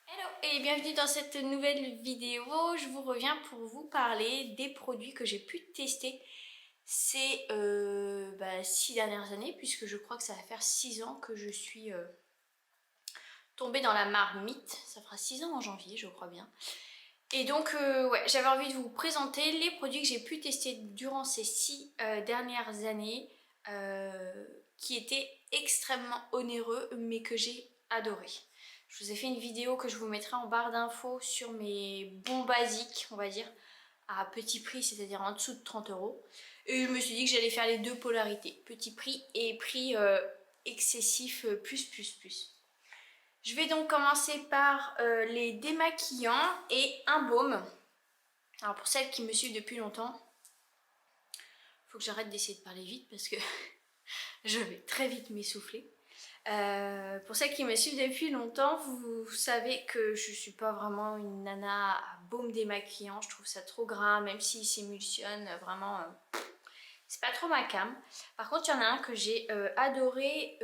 Hello et bienvenue dans cette nouvelle vidéo. Je vous reviens pour vous parler des produits que j'ai pu tester ces 6 dernières années, puisque je crois que ça va faire 6 ans que je suis tombée dans la marmite. Ça fera 6 ans en janvier, je crois bien. Et donc ouais, j'avais envie de vous présenter les produits que j'ai pu tester durant ces 6 dernières années, qui étaient extrêmement onéreux mais que j'ai adoré. Je vous ai fait une vidéo que je vous mettrai en barre d'infos sur mes bons basiques, on va dire, à petit prix, c'est-à-dire en dessous de 30 euros. Et je me suis dit que j'allais faire les deux polarités, petit prix et prix excessif plus. Je vais donc commencer par les démaquillants et un baume. Alors pour celles qui me suivent depuis longtemps, il faut que j'arrête d'essayer de parler vite parce que je vais très vite m'essouffler. Pour celles qui me suivent depuis longtemps, vous savez que je suis pas vraiment une nana à baume démaquillant. Je trouve ça trop gras, même s'il s'émulsionne, vraiment, c'est pas trop ma came. Par contre, il y en a un que j'ai adoré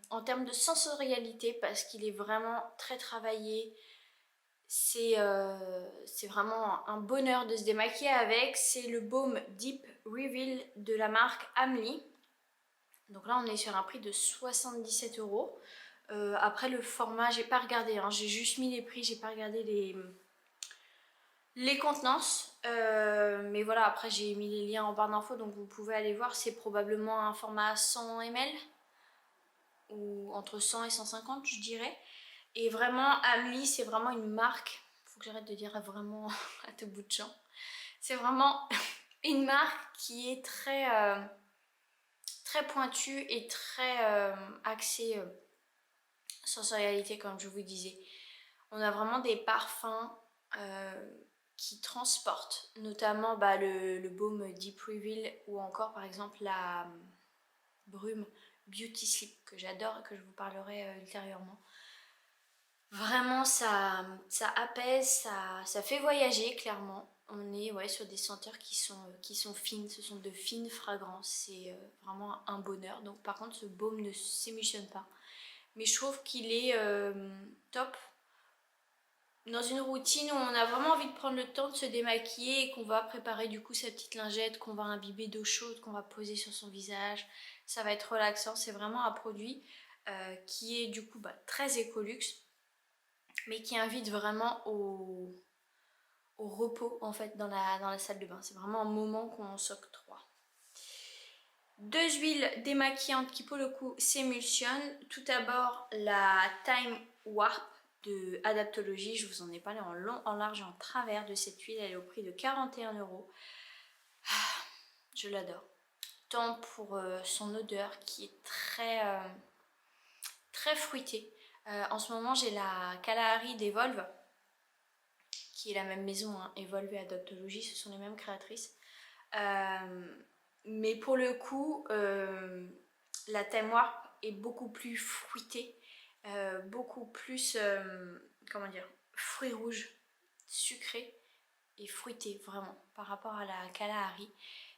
en termes de sensorialité parce qu'il est vraiment très travaillé. C'est vraiment un bonheur de se démaquiller avec. C'est le baume Deep Reveal de la marque Amli. Donc là on est sur un prix de 77 euros. Après le format, j'ai pas regardé, hein, j'ai juste mis les prix, j'ai pas regardé les contenances. Mais voilà, après j'ai mis les liens en barre d'infos donc vous pouvez aller voir. C'est probablement un format 100 ml ou entre 100 et 150 je dirais. Et vraiment Amli c'est vraiment une marque, faut que j'arrête de dire vraiment à tout bout de champ. C'est vraiment une marque qui est très pointue et très axée sensorialité comme je vous disais. On a vraiment des parfums qui transportent, notamment le baume Deep Reveal ou encore par exemple la brume Beauty Sleep que j'adore et que je vous parlerai ultérieurement. Vraiment ça apaise, ça fait voyager clairement. On est sur des senteurs qui sont fines, ce sont de fines fragrances, c'est vraiment un bonheur. Donc par contre ce baume ne s'émulsionne pas. Mais je trouve qu'il est top dans une routine où on a vraiment envie de prendre le temps de se démaquiller et qu'on va préparer du coup sa petite lingette, qu'on va imbiber d'eau chaude, qu'on va poser sur son visage. Ça va être relaxant, c'est vraiment un produit qui est du coup très écolux, mais qui invite vraiment au repos en fait dans la salle de bain. C'est vraiment un moment qu'on s'octroie. Deux huiles démaquillantes qui pour le coup s'émulsionnent. Tout d'abord la Time Warp de Adaptologie. Je vous en ai parlé en long, en large et en travers de cette huile. Elle est au prix de 41 euros. Je l'adore. Tant pour son odeur qui est très fruitée. En ce moment j'ai la Kalahari d'Evolve, qui est la même maison, hein, Evolve et Adaptologie, ce sont les mêmes créatrices. Mais pour le coup, la Time Warp est beaucoup plus fruitée, beaucoup plus, comment dire, fruits rouges, sucré et fruité vraiment par rapport à la Kalahari.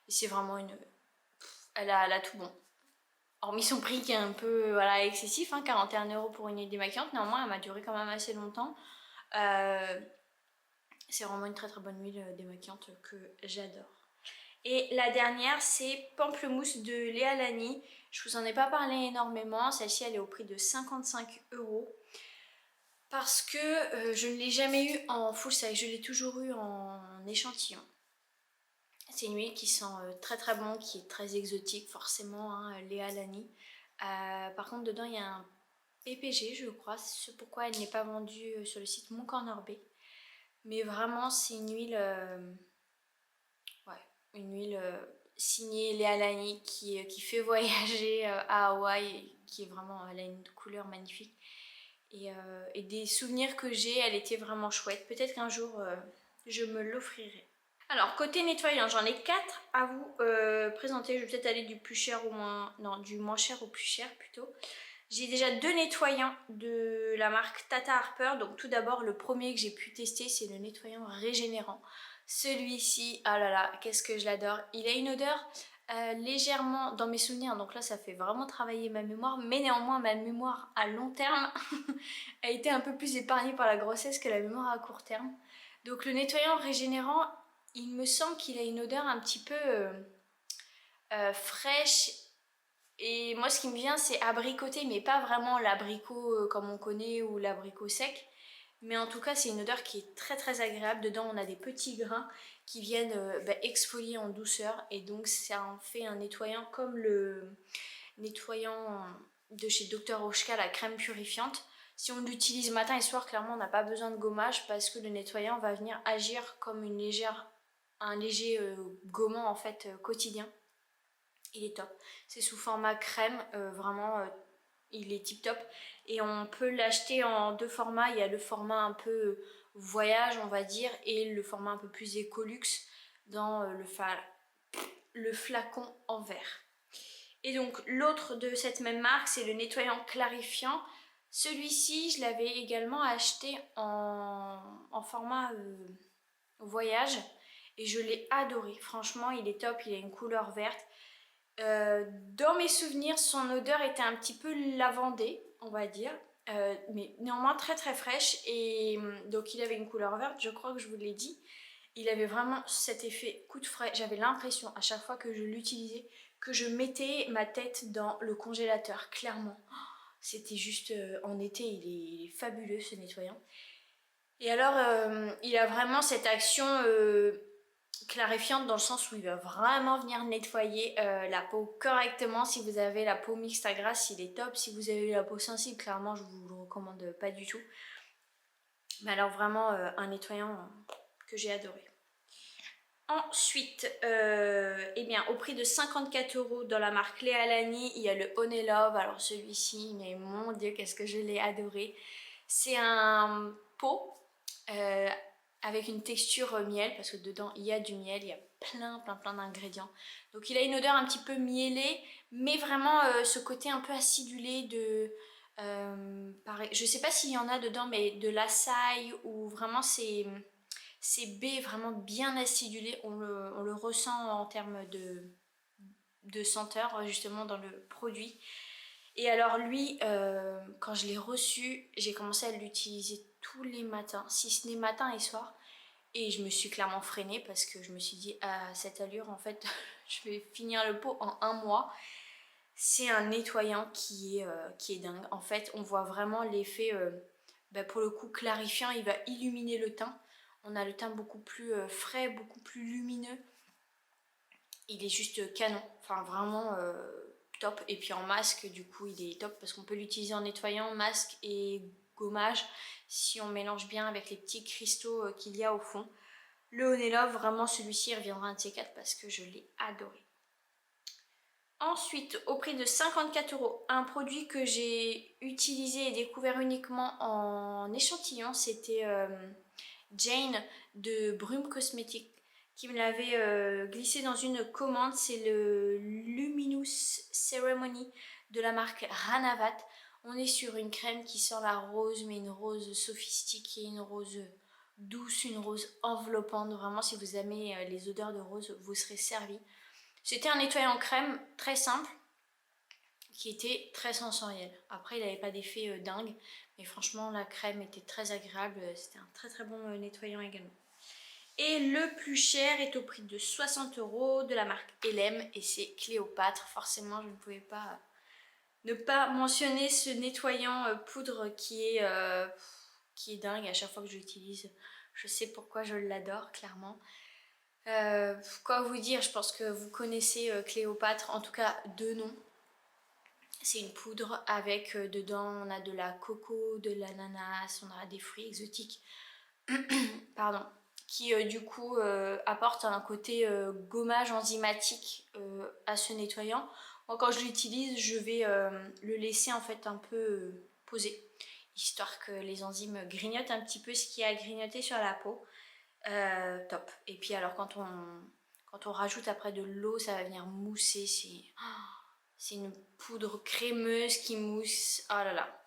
Et c'est vraiment une... Elle a tout bon. Hormis son prix qui est un peu excessif, hein, 41 euros pour une huile démaquillante, néanmoins elle m'a duré quand même assez longtemps. C'est vraiment une très bonne huile démaquillante que j'adore. Et la dernière, c'est Pamplemousse de Léa Lani. Je vous en ai pas parlé énormément. Celle-ci, elle est au prix de 55 euros. Parce que je ne l'ai jamais eu en full size. Je l'ai toujours eu en échantillon. C'est une huile qui sent très bon, qui est très exotique forcément, hein, Léa Lani. Par contre, dedans, il y a un PPG, je crois. C'est ce pourquoi elle n'est pas vendue sur le site Mon Corner B. Mais vraiment, c'est une huile... une huile signée Léa Lani qui fait voyager à Hawaï, qui est vraiment, elle a une couleur magnifique. Et des souvenirs que j'ai, elle était vraiment chouette. Peut-être qu'un jour, je me l'offrirai. Alors, côté nettoyant, j'en ai 4 à vous présenter. Je vais peut-être aller du plus cher au moins... Non, du moins cher au plus cher plutôt. J'ai déjà 2 nettoyants de la marque Tata Harper. Donc tout d'abord, le premier que j'ai pu tester, c'est le nettoyant régénérant. Celui-ci, ah là là, qu'est-ce que je l'adore. Il a une odeur légèrement dans mes souvenirs, donc là ça fait vraiment travailler ma mémoire, mais néanmoins ma mémoire à long terme a été un peu plus épargnée par la grossesse que la mémoire à court terme. Donc le nettoyant régénérant, il me semble qu'il a une odeur un petit peu fraîche, et moi ce qui me vient c'est abricoté, mais pas vraiment l'abricot comme on connaît ou l'abricot sec. Mais en tout cas, c'est une odeur qui est très très agréable. Dedans, on a des petits grains qui viennent exfolier en douceur. Et donc, ça en fait un nettoyant comme le nettoyant de chez Dr. Oshka, la crème purifiante. Si on l'utilise matin et soir, clairement, on n'a pas besoin de gommage parce que le nettoyant va venir agir comme un léger gommant en fait quotidien. Il est top. C'est sous format crème, vraiment... il est tip top et on peut l'acheter en deux formats. Il y a le format un peu voyage on va dire et le format un peu plus écolux dans le flacon en verre. Et donc l'autre de cette même marque c'est le nettoyant clarifiant. Celui-ci je l'avais également acheté en format voyage et je l'ai adoré. Franchement il est top, il a une couleur verte. Dans mes souvenirs, son odeur était un petit peu lavandée, on va dire, mais néanmoins très très fraîche. Et donc il avait une couleur verte, je crois que je vous l'ai dit. Il avait vraiment cet effet coup de frais. J'avais l'impression à chaque fois que je l'utilisais que je mettais ma tête dans le congélateur, clairement. C'était juste en été, il est fabuleux ce nettoyant. Et alors il a vraiment cette action clarifiante dans le sens où il va vraiment venir nettoyer la peau correctement. Si vous avez la peau mixte à grasse, il est top. Si vous avez la peau sensible, clairement je vous le recommande pas du tout. Mais alors vraiment un nettoyant que j'ai adoré. Ensuite, eh bien, au prix de 54 € dans la marque Lea Lani, il y a le Honey Love. Alors celui-ci, mais mon dieu, qu'est-ce que je l'ai adoré. C'est un pot avec une texture miel, parce que dedans il y a du miel, il y a plein d'ingrédients. Donc il a une odeur un petit peu mielée, mais vraiment ce côté un peu acidulé de... pareil, je sais pas s'il y en a dedans, mais de l'açaï ou vraiment ces baies vraiment bien acidulées, on le ressent en termes de senteur justement dans le produit. Et alors lui, quand je l'ai reçu, j'ai commencé à l'utiliser tous les matins, si ce n'est matin et soir. Et je me suis clairement freinée parce que je me suis dit, à cette allure, en fait, je vais finir le pot en 1 mois. C'est un nettoyant qui est dingue. En fait, on voit vraiment l'effet, pour le coup, clarifiant. Il va illuminer le teint. On a le teint beaucoup plus frais, beaucoup plus lumineux. Il est juste canon. Enfin, vraiment top. Et puis en masque, du coup, il est top parce qu'on peut l'utiliser en nettoyant, masque et gommage si on mélange bien avec les petits cristaux qu'il y a au fond. Le Honey Love, vraiment celui-ci il reviendra un de ces quatre parce que je l'ai adoré. Ensuite, au prix de 54 €, un produit que j'ai utilisé et découvert uniquement en échantillon, c'était Jane de Brume Cosmetics qui me l'avait glissé dans une commande. C'est le Luminous Ceremony de la marque Ranavat. On est sur une crème qui sent la rose, mais une rose sophistiquée, une rose douce, une rose enveloppante. Vraiment, si vous aimez les odeurs de rose, vous serez servi. C'était un nettoyant crème très simple qui était très sensoriel. Après, il n'avait pas d'effet dingue, mais franchement, la crème était très agréable. C'était un très très bon nettoyant également. Et le plus cher est au prix de 60 € de la marque Elem et c'est Cléopâtre. Forcément, je ne pouvais pas ne pas mentionner ce nettoyant poudre qui est dingue. À chaque fois que je l'utilise, je sais pourquoi je l'adore, clairement. Quoi vous dire, je pense que vous connaissez Cléopâtre, en tout cas deux noms. C'est une poudre avec dedans, on a de la coco, de l'ananas, on a des fruits exotiques. Pardon. Qui du coup apporte un côté gommage enzymatique à ce nettoyant. Moi quand je l'utilise, je vais le laisser en fait un peu poser, histoire que les enzymes grignotent un petit peu ce qui a grignoté sur la peau. Top. Et puis alors quand on rajoute après de l'eau, ça va venir mousser. C'est une poudre crémeuse qui mousse. Oh là là,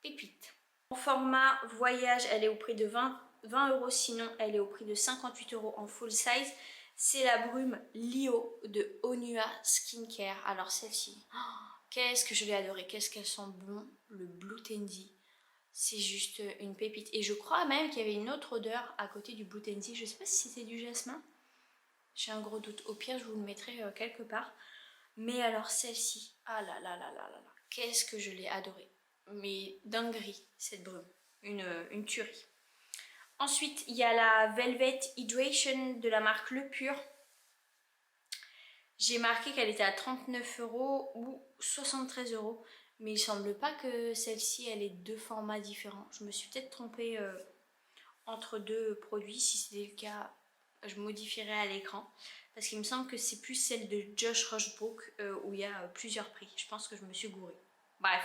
pépite. En format voyage, elle est au prix de 20 €, sinon elle est au prix de 58 € en full size. C'est la brume Lio de Onua Skincare. Alors celle-ci, oh, qu'est-ce que je l'ai adorée, qu'est-ce qu'elle sent bon, le Blue Tenzi. C'est juste une pépite. Et je crois même qu'il y avait une autre odeur à côté du Blue Tenzi. Je sais pas si c'était du jasmin. J'ai un gros doute. Au pire, je vous le mettrai quelque part. Mais alors celle-ci, ah là là là là là là, qu'est-ce que je l'ai adorée. Mais dinguerie, cette brume. Une tuerie. Ensuite, il y a la Velvet Hydration de la marque Le Pur. J'ai marqué qu'elle était à 39 € ou 73 €. Mais il semble pas que celle-ci, elle ait deux formats différents. Je me suis peut-être trompée entre deux produits. Si c'était le cas, je modifierai à l'écran. Parce qu'il me semble que c'est plus celle de Josh Rochebrook où il y a plusieurs prix. Je pense que je me suis gourée. Bref.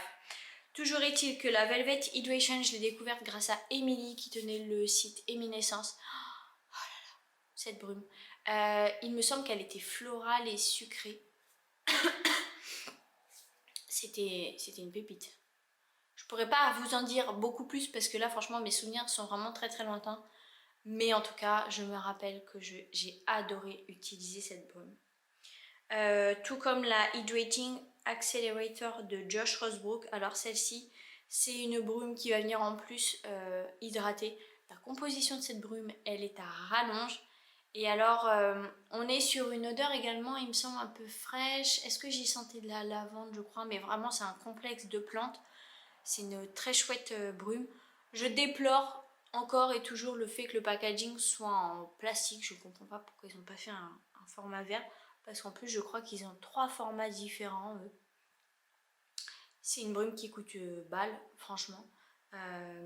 Toujours est-il que la Velvet Hydration, je l'ai découverte grâce à Emily qui tenait le site Eminescence. Oh là là, cette brume. Il me semble qu'elle était florale et sucrée. C'était une pépite. Je pourrais pas vous en dire beaucoup plus parce que là franchement mes souvenirs sont vraiment très très lointains. Mais en tout cas je me rappelle que j'ai adoré utiliser cette brume. Tout comme la Hydrating Accelerator de Josh Rochebrook. Alors celle-ci c'est une brume qui va venir en plus hydrater. La composition de cette brume elle est à rallonge. Et alors on est sur une odeur également il me semble un peu fraîche. Est-ce que j'y sentais de la lavande je crois. Mais vraiment c'est un complexe de plantes. C'est une très chouette brume. Je déplore encore et toujours le fait que le packaging soit en plastique. Je ne comprends pas pourquoi ils n'ont pas fait un format vert. Parce qu'en plus je crois qu'ils ont 3 formats différents. C'est une brume qui coûte balle franchement.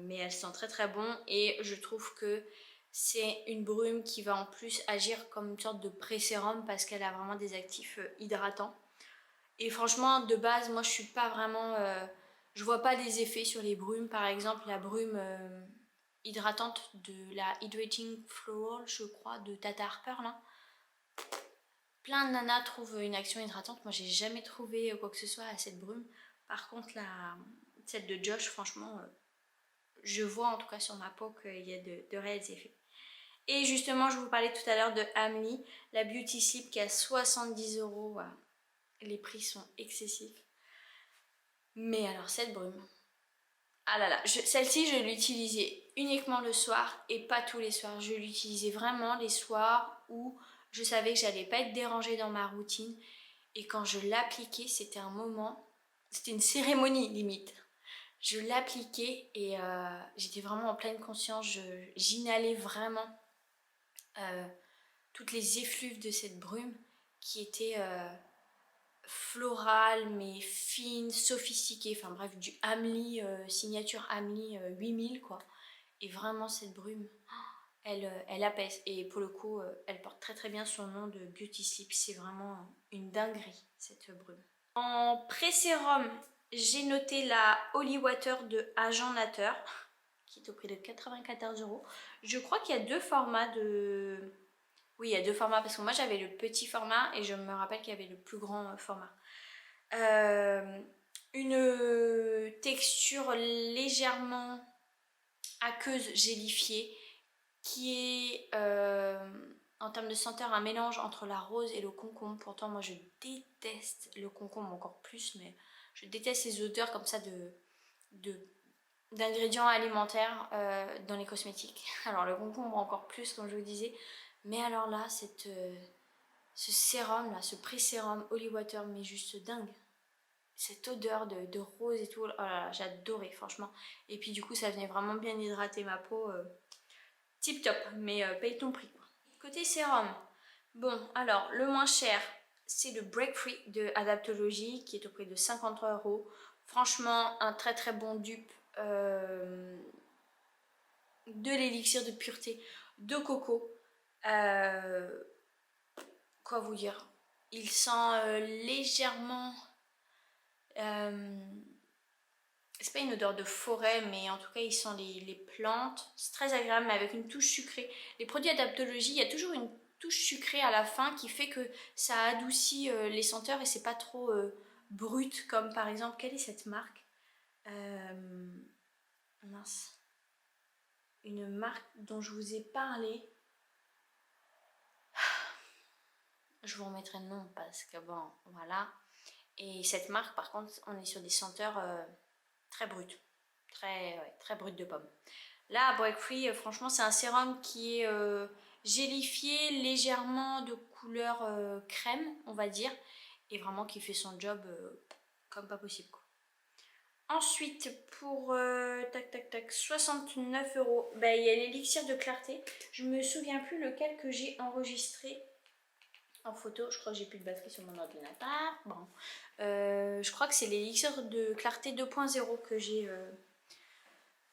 Mais elle sent très très bon. Et je trouve que c'est une brume qui va en plus agir comme une sorte de pré-sérum. Parce qu'elle a vraiment des actifs hydratants. Et franchement de base moi je suis pas vraiment... je vois pas des effets sur les brumes. Par exemple la brume hydratante de la Hydrating Floral je crois de Tata Harper là. Plein de nanas trouvent une action hydratante. Moi j'ai jamais trouvé quoi que ce soit à cette brume. Par contre celle de Josh franchement je vois en tout cas sur ma peau qu'il y a de réels effets. Et justement je vous parlais tout à l'heure de Amli, la Beauty Sleep qui a 70 €. Les prix sont excessifs. Mais alors cette brume, ah là là, celle-ci je l'utilisais uniquement le soir et pas tous les soirs. Je l'utilisais vraiment les soirs où je savais que j'allais pas être dérangée dans ma routine. Et quand je l'appliquais, c'était un moment, c'était une cérémonie limite. Je l'appliquais et j'étais vraiment en pleine conscience. J'inhalais vraiment toutes les effluves de cette brume qui était florale mais fine, sophistiquée, enfin bref du Amli, signature Amli 8000 quoi. Et vraiment cette brume, elle apaise et pour le coup elle porte très très bien son nom de Beauty Sleep, c'est vraiment une dinguerie cette brume. En pré-sérum, j'ai noté la Holy Water de Agent Nateur qui est au prix de 94 €. Je crois qu'il y a deux formats de... Oui, il y a deux formats parce que moi j'avais le petit format et je me rappelle qu'il y avait le plus grand format. Une texture légèrement aqueuse gélifiée qui est en termes de senteur un mélange entre la rose et le concombre. Pourtant moi je déteste le concombre encore plus, mais je déteste ces odeurs comme ça d'ingrédients alimentaires dans les cosmétiques. Alors le concombre encore plus comme je vous disais. Mais alors là, ce sérum là, ce pré-sérum Holy Water, mais juste dingue. Cette odeur de rose et tout, oh là là, j'adorais franchement. Et puis du coup ça venait vraiment bien hydrater ma peau. Tip top, mais paye ton prix quoi. Côté sérum, bon alors le moins cher c'est le Break Free de Adaptologie qui est au prix de 53 €. Franchement un très très bon dupe de l'élixir de pureté de coco. Quoi vous dire, il sent légèrement... c'est pas une odeur de forêt, mais en tout cas il sent les plantes. C'est très agréable mais avec une touche sucrée. Les produits Adaptologie, il y a toujours une touche sucrée à la fin qui fait que ça adoucit les senteurs et c'est pas trop brut comme par exemple, quelle est cette marque mince. Une marque dont je vous ai parlé. Je vous remettrai le nom parce que bon, voilà. Et cette marque, par contre, on est sur des senteurs très brutes. Très brutes de pomme. Là, Break Free, franchement, c'est un sérum qui est gélifié, légèrement de couleur crème, on va dire. Et vraiment qui fait son job comme pas possible, quoi. Ensuite, pour tac tac tac 69 euros, ben, il y a l'élixir de clarté. Je me souviens plus lequel que j'ai enregistré en photo. Je crois que j'ai plus de batterie sur mon ordinateur. Bon, je crois que c'est l'élixir de clarté 2.0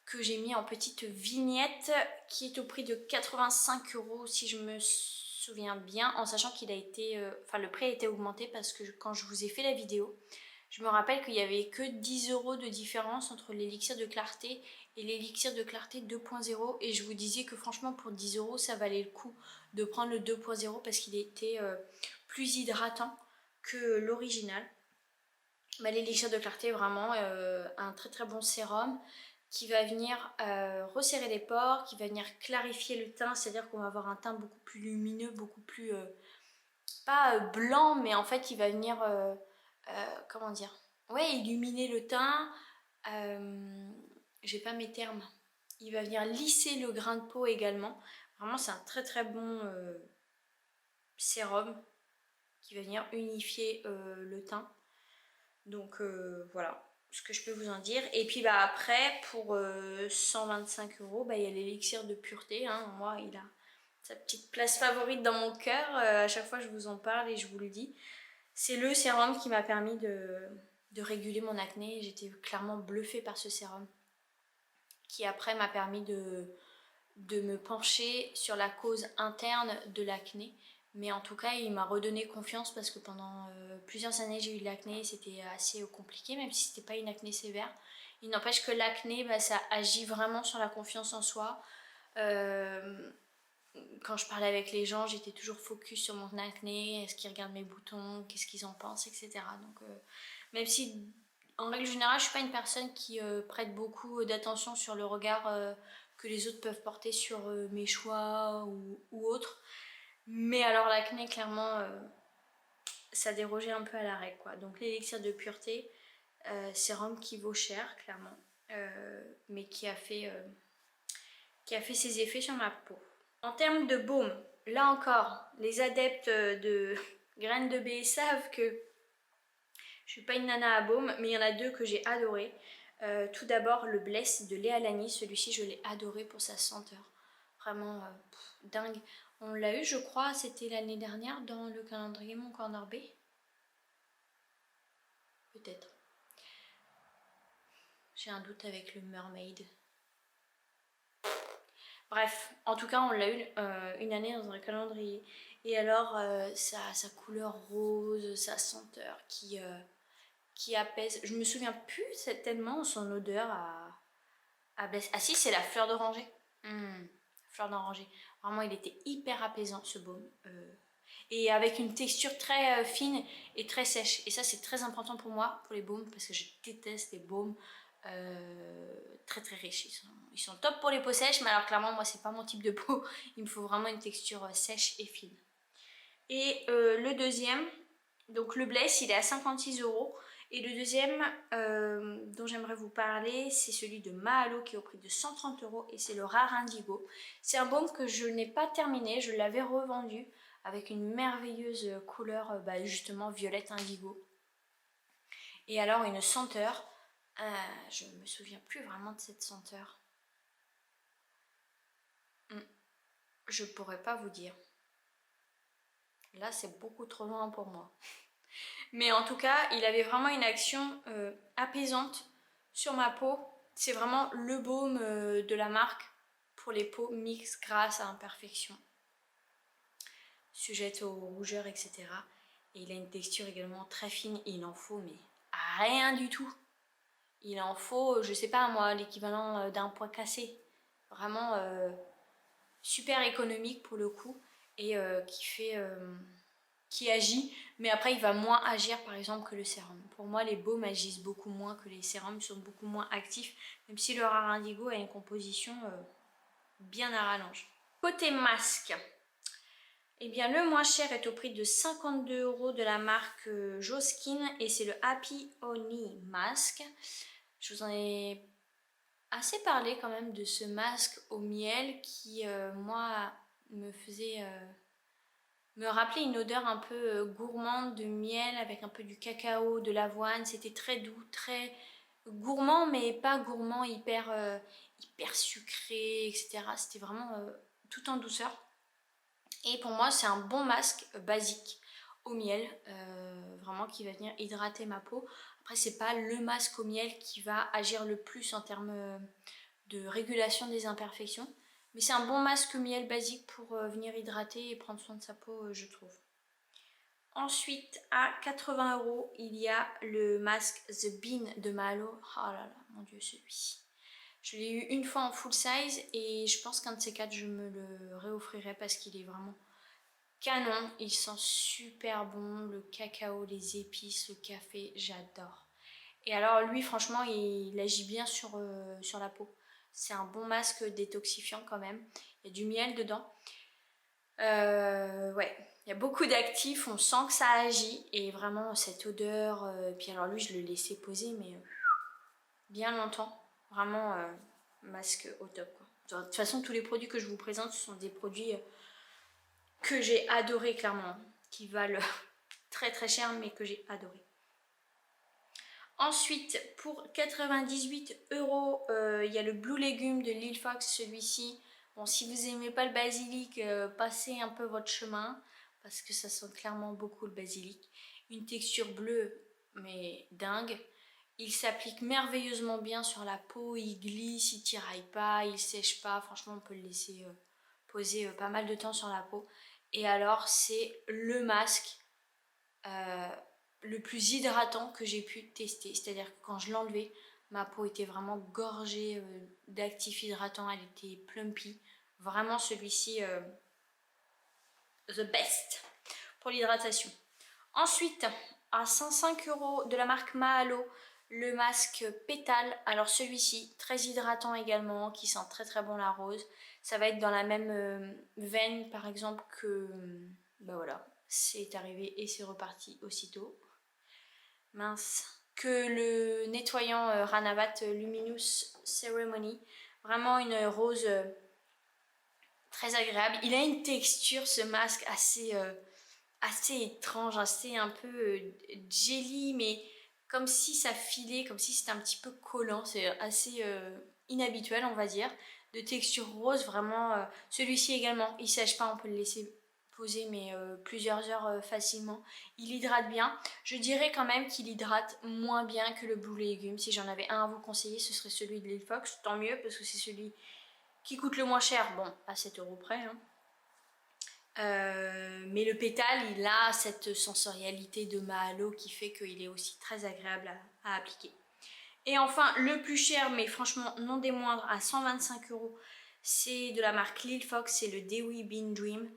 que j'ai mis en petite vignette, qui est au prix de 85 euros si je me souviens bien, en sachant qu'il a été, enfin le prix a été augmenté parce que quand je vous ai fait la vidéo, je me rappelle qu'il n'y avait que 10 euros de différence entre l'élixir de clarté et l'élixir de clarté 2.0 et je vous disais que franchement pour 10 euros ça valait le coup de prendre le 2.0 parce qu'il était plus hydratant que l'original. Bah, l'élixir de clarté est vraiment un très très bon sérum qui va venir resserrer les pores, qui va venir clarifier le teint, c'est à dire qu'on va avoir un teint beaucoup plus lumineux, beaucoup plus pas blanc, mais en fait il va venir comment dire, ouais, illuminer le teint. J'ai pas mes termes. Il va venir lisser le grain de peau également. Vraiment c'est un très très bon sérum qui va venir unifier le teint. Donc voilà ce que je peux vous en dire. Et puis bah après pour 125 euros, bah, il y a l'élixir de pureté, hein. Moi il a sa petite place favorite dans mon cœur. À chaque fois je vous en parle et je vous le dis. C'est le sérum qui m'a permis de réguler mon acné. J'étais clairement bluffée par ce sérum. Qui après m'a permis de me pencher sur la cause interne de l'acné. Mais en tout cas, il m'a redonné confiance parce que pendant plusieurs années, j'ai eu de l'acné et c'était assez compliqué, même si c'était pas une acné sévère. Il n'empêche que l'acné, bah, ça agit vraiment sur la confiance en soi. Quand je parlais avec les gens, j'étais toujours focus sur mon acné, est-ce qu'ils regardent mes boutons, qu'est-ce qu'ils en pensent, etc. Donc, même si en règle générale, je suis pas une personne qui prête beaucoup d'attention sur le regard que les autres peuvent porter sur mes choix ou autres. Mais alors l'acné, clairement, ça dérogeait un peu à la règle, quoi. Donc l'élixir de pureté, sérum qui vaut cher, clairement, mais qui a fait ses effets sur ma peau. En termes de baume, là encore, les adeptes de graines de baie savent que je suis pas une nana à baume, mais il y en a deux que j'ai adoré. Tout d'abord le Bless de Léa Lani, celui-ci je l'ai adoré pour sa senteur. Vraiment dingue. On l'a eu je crois, c'était l'année dernière dans le calendrier Mon Corner B. Peut-être. J'ai un doute avec le Mermaid. Bref, en tout cas on l'a eu une année dans un calendrier. Et alors sa couleur rose, sa senteur qui apaise. Je me souviens plus tellement son odeur à Bless. Ah si, c'est la fleur d'oranger. Fleur d'oranger. Vraiment, il était hyper apaisant ce baume. Et avec une texture très fine et très sèche. Et ça, c'est très important pour moi, pour les baumes, parce que je déteste les baumes très très riches. Ils sont top pour les peaux sèches, mais alors clairement, moi, c'est pas mon type de peau. Il me faut vraiment une texture sèche et fine. Et le deuxième, donc le Bless, il est à 56 euros. Et le deuxième dont j'aimerais vous parler, c'est celui de Mahalo qui est au prix de 130 euros et c'est le Rare Indigo. C'est un baume que je n'ai pas terminé, je l'avais revendu avec une merveilleuse couleur justement violette indigo. Et alors une senteur, je ne me souviens plus vraiment de cette senteur. Je pourrais pas vous dire. Là c'est beaucoup trop loin pour moi. Mais en tout cas, il avait vraiment une action apaisante sur ma peau. C'est vraiment le baume de la marque pour les peaux mixtes, grasses à imperfection, sujettes aux rougeurs, etc. Et il a une texture également très fine. Et il en faut, mais rien du tout. Il en faut, je sais pas moi, l'équivalent d'un pois cassé. Vraiment super économique pour le coup. Et qui agit, mais après il va moins agir par exemple que le sérum. Pour moi les baumes agissent beaucoup moins que les sérums, sont beaucoup moins actifs, même si le Rare Indigo a une composition bien à rallonge. Côté masque, Eh bien, le moins cher est au prix de 52 € de la marque Joskin et c'est le Happy Honey Mask. Je vous en ai assez parlé quand même de ce masque au miel qui, moi, me rappelait une odeur un peu gourmande de miel avec un peu du cacao, de l'avoine. C'était très doux, très gourmand, mais pas gourmand hyper sucré, etc. C'était vraiment tout en douceur. Et pour moi, c'est un bon masque basique au miel, vraiment qui va venir hydrater ma peau. Après, c'est pas le masque au miel qui va agir le plus en termes de régulation des imperfections. Mais c'est un bon masque miel basique pour venir hydrater et prendre soin de sa peau, je trouve. Ensuite, à 80 €, il y a le masque The Bean de Malo. Oh là là, mon dieu, celui-ci. Je l'ai eu une fois en full size et je pense qu'un de ces quatre, je me le réoffrirai parce qu'il est vraiment canon. Il sent super bon, le cacao, les épices, le café, j'adore. Et alors lui, franchement, il agit bien sur la peau. C'est un bon masque détoxifiant quand même. Il y a du miel dedans. Ouais, il y a beaucoup d'actifs, on sent que ça agit. Et vraiment, cette odeur... puis alors lui, je le laissais poser, mais bien longtemps. Vraiment, masque au top, quoi. De toute façon, tous les produits que je vous présente, ce sont des produits que j'ai adorés, clairement. Qui valent très très cher, mais que j'ai adoré. Ensuite, pour 98 €, il y a le Blue Legume de Lil Fox, celui-ci. Bon, si vous n'aimez pas le basilic, passez un peu votre chemin, parce que ça sent clairement beaucoup le basilic. Une texture bleue, mais dingue. Il s'applique merveilleusement bien sur la peau, il glisse, il tiraille pas, il sèche pas. Franchement, on peut le laisser poser pas mal de temps sur la peau. Et alors, c'est le masque le plus hydratant que j'ai pu tester. C'est-à-dire que quand je l'enlevais, ma peau était vraiment gorgée d'actifs hydratants, elle était plumpy. Vraiment celui-ci, the best pour l'hydratation. Ensuite, à 105 € de la marque Mahalo, le masque pétale. Alors celui-ci, très hydratant également, qui sent très très bon la rose. Ça va être dans la même veine par exemple que... bah voilà, c'est arrivé et c'est reparti aussitôt. Mince. Que le nettoyant Ranavat Luminous Ceremony. Vraiment une rose très agréable. Il a une texture, ce masque, assez étrange, assez un peu jelly, mais comme si ça filait, comme si c'était un petit peu collant. C'est assez inhabituel, on va dire. De texture rose, vraiment. Celui-ci également, il sèche pas, on peut le laisser poser mais plusieurs heures facilement. Il hydrate bien. Je dirais quand même qu'il hydrate moins bien que le Blue Legume. Si j'en avais un à vous conseiller, ce serait celui de Lil Fox. Tant mieux parce que c'est celui qui coûte le moins cher. Bon, à 7 € près. Hein. Mais le pétale, il a cette sensorialité de Mahalo qui fait qu'il est aussi très agréable à appliquer. Et enfin, le plus cher, mais franchement non des moindres, à 125 €, c'est de la marque Lil Fox, c'est le Dewy Bean Dream.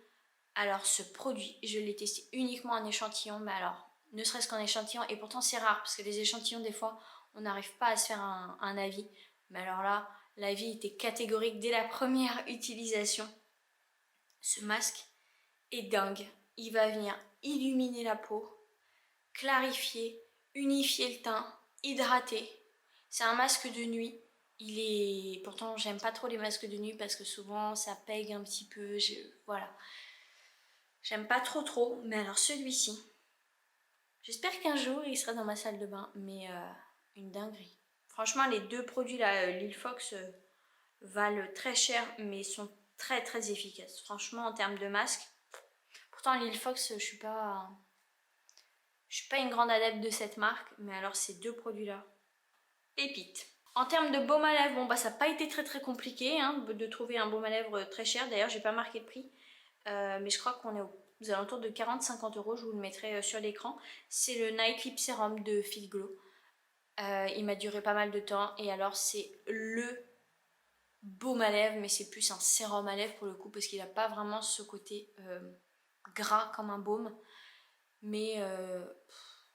Alors ce produit, je l'ai testé uniquement en échantillon, mais alors, ne serait-ce qu'en échantillon, et pourtant c'est rare, parce que les échantillons, des fois, on n'arrive pas à se faire un avis. Mais alors là, l'avis était catégorique dès la première utilisation. Ce masque est dingue. Il va venir illuminer la peau, clarifier, unifier le teint, hydrater. C'est un masque de nuit. Il est... Pourtant, j'aime pas trop les masques de nuit parce que souvent, ça pègue un petit peu. Voilà. J'aime pas trop, mais alors celui-ci, j'espère qu'un jour il sera dans ma salle de bain, mais une dinguerie. Franchement, les deux produits là, Lil Fox, valent très cher, mais sont très très efficaces. Franchement, en termes de masque, pourtant Lil Fox, je suis pas une grande adepte de cette marque, mais alors ces deux produits là, pépites. En termes de baume à lèvres, bon bah ça n'a pas été très très compliqué hein, de trouver un baume à lèvres très cher. D'ailleurs, j'ai pas marqué le prix. Mais je crois qu'on est aux alentours de 40-50 €, je vous le mettrai sur l'écran. C'est le Night Lip Serum de Feel Glow. Il m'a duré pas mal de temps et alors c'est le baume à lèvres, mais c'est plus un sérum à lèvres pour le coup parce qu'il n'a pas vraiment ce côté gras comme un baume, mais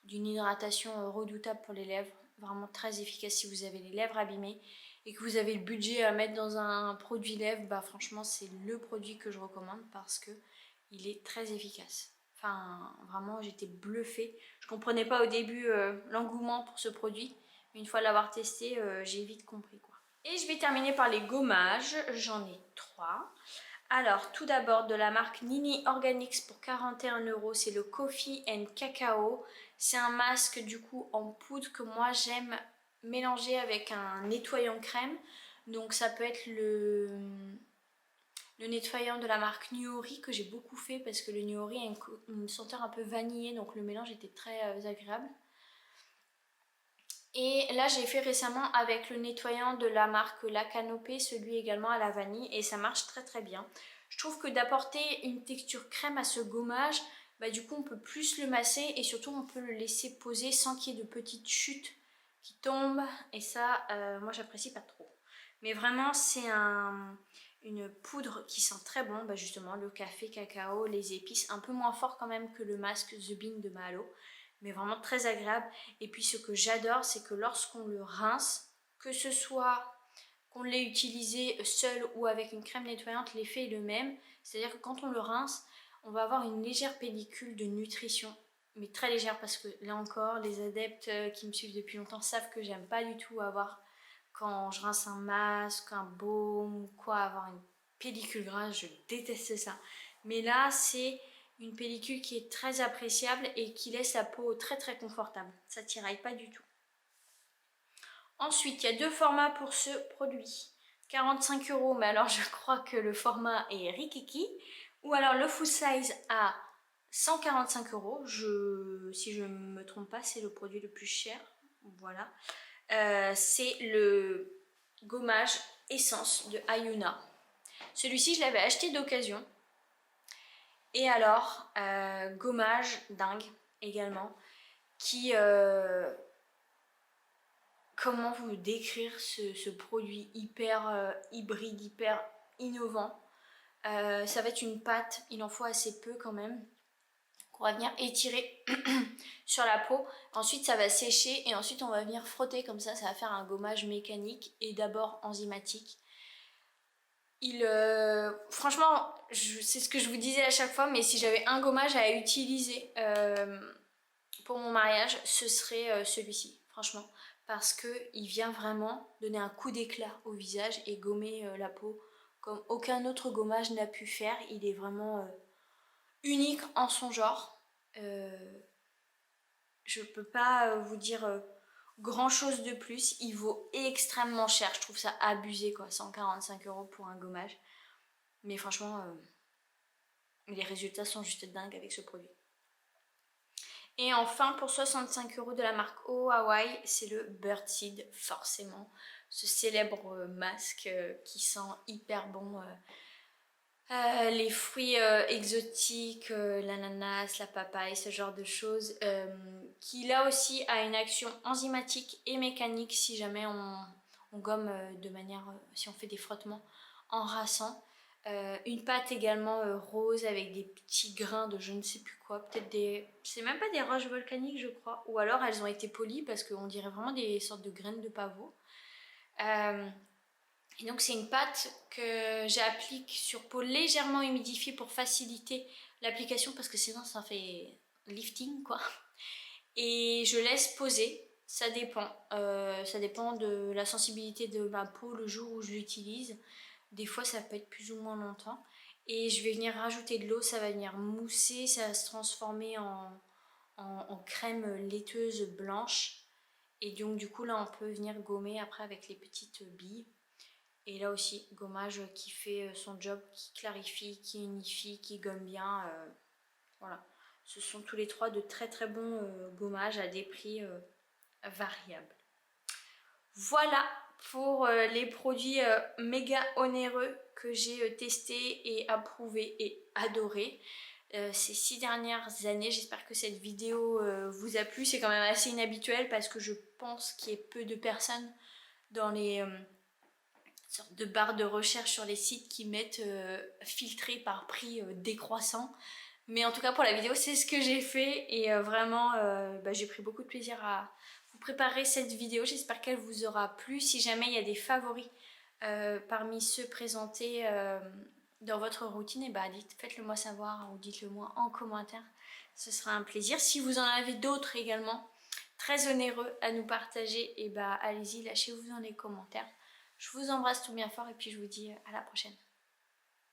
d'une hydratation redoutable pour les lèvres, vraiment très efficace si vous avez les lèvres abîmées et que vous avez le budget à mettre dans un produit lèvres. Bah franchement c'est le produit que je recommande parce que il est très efficace. Enfin, vraiment, j'étais bluffée. Je comprenais pas au début l'engouement pour ce produit. Une fois l'avoir testé, j'ai vite compris quoi. Et je vais terminer par les gommages. J'en ai 3. Alors, tout d'abord, de la marque Nini Organics pour 41 €, c'est le Coffee and Cacao. C'est un masque du coup en poudre que moi j'aime mélanger avec un nettoyant crème. Donc ça peut être le nettoyant de la marque Nuori que j'ai beaucoup fait parce que le Nuori a une senteur un peu vanillée, donc le mélange était très agréable. Et là j'ai fait récemment avec le nettoyant de la marque La Canopée, celui également à la vanille, et ça marche très très bien. Je trouve que d'apporter une texture crème à ce gommage, bah, du coup on peut plus le masser et surtout on peut le laisser poser sans qu'il y ait de petites chutes qui tombent, et ça moi j'apprécie pas trop. Mais vraiment c'est une poudre qui sent très bon, bah, justement le café, cacao, les épices, un peu moins fort quand même que le masque The Bean de Mahalo, mais vraiment très agréable. Et puis ce que j'adore, c'est que lorsqu'on le rince, que ce soit qu'on l'ait utilisé seul ou avec une crème nettoyante, l'effet est le même. C'est-à-dire que quand on le rince, on va avoir une légère pellicule de nutrition, mais très légère, parce que là encore, les adeptes qui me suivent depuis longtemps savent que j'aime pas du tout avoir, quand je rince un masque, un baume ou quoi, avoir une pellicule grasse, je déteste ça. Mais là, c'est une pellicule qui est très appréciable et qui laisse la peau très très confortable. Ça tiraille pas du tout. Ensuite, il y a 2 formats pour ce produit. 45 €, mais alors je crois que le format est Rikiki. Ou alors le full size à 145 €. Si je ne me trompe pas, c'est le produit le plus cher. Voilà. C'est le gommage essence de Ayuna. Celui-ci, je l'avais acheté d'occasion. Et alors, gommage dingue également, qui... comment vous décrire ce produit hyper hybride, hyper innovant. Ça va être une pâte, il en faut assez peu quand même, qu'on va venir étirer sur la peau. Ensuite ça va sécher et ensuite on va venir frotter comme ça va faire un gommage mécanique et d'abord enzymatique. Franchement, c'est ce que je vous disais à chaque fois, mais si j'avais un gommage à utiliser pour mon mariage, ce serait celui-ci, franchement. Parce qu'il vient vraiment donner un coup d'éclat au visage et gommer la peau comme aucun autre gommage n'a pu faire. Il est vraiment unique en son genre. Je peux pas vous dire grand chose de plus. Il vaut extrêmement cher. Je trouve ça abusé quoi, 145 € pour un gommage. Mais franchement, les résultats sont juste dingues avec ce produit. Et enfin, pour 65 € de la marque Oh Hawaii, c'est le Birdseed, forcément. Ce célèbre masque qui sent hyper bon. Les fruits exotiques, l'ananas, la papaye, ce genre de choses. Qui là aussi a une action enzymatique et mécanique si jamais on gomme de manière, si on fait des frottements en rinçant. Une pâte également rose avec des petits grains de je ne sais plus quoi, peut-être des... c'est même pas des roches volcaniques je crois, ou alors elles ont été polies parce qu'on dirait vraiment des sortes de graines de pavot. Et donc c'est une pâte que j'applique sur peau légèrement humidifiée pour faciliter l'application parce que sinon ça fait lifting quoi. Et je laisse poser, ça dépend de la sensibilité de ma peau le jour où je l'utilise. Des fois ça peut être plus ou moins longtemps. Et je vais venir rajouter de l'eau, ça va venir mousser, ça va se transformer en crème laiteuse blanche. Et donc du coup là on peut venir gommer après avec les petites billes. Et là aussi, gommage qui fait son job, qui clarifie, qui unifie, qui gomme bien. Voilà. Ce sont tous les 3 de très très bons gommages à des prix variables. Voilà pour les produits méga onéreux que j'ai testés et approuvés et adorés ces 6 dernières années. J'espère que cette vidéo vous a plu. C'est quand même assez inhabituel parce que je pense qu'il y ait peu de personnes dans les... sorte de barre de recherche sur les sites qui mettent filtré par prix décroissant. Mais en tout cas pour la vidéo c'est ce que j'ai fait et vraiment j'ai pris beaucoup de plaisir à vous préparer cette vidéo. J'espère qu'elle vous aura plu. Si jamais il y a des favoris parmi ceux présentés, dans votre routine, et bah faites-le moi savoir ou dites-le moi en commentaire. Ce sera un plaisir. Si vous en avez d'autres également, très onéreux à nous partager, et bah allez-y, lâchez-vous dans les commentaires. Je vous embrasse tout bien fort et puis je vous dis à la prochaine.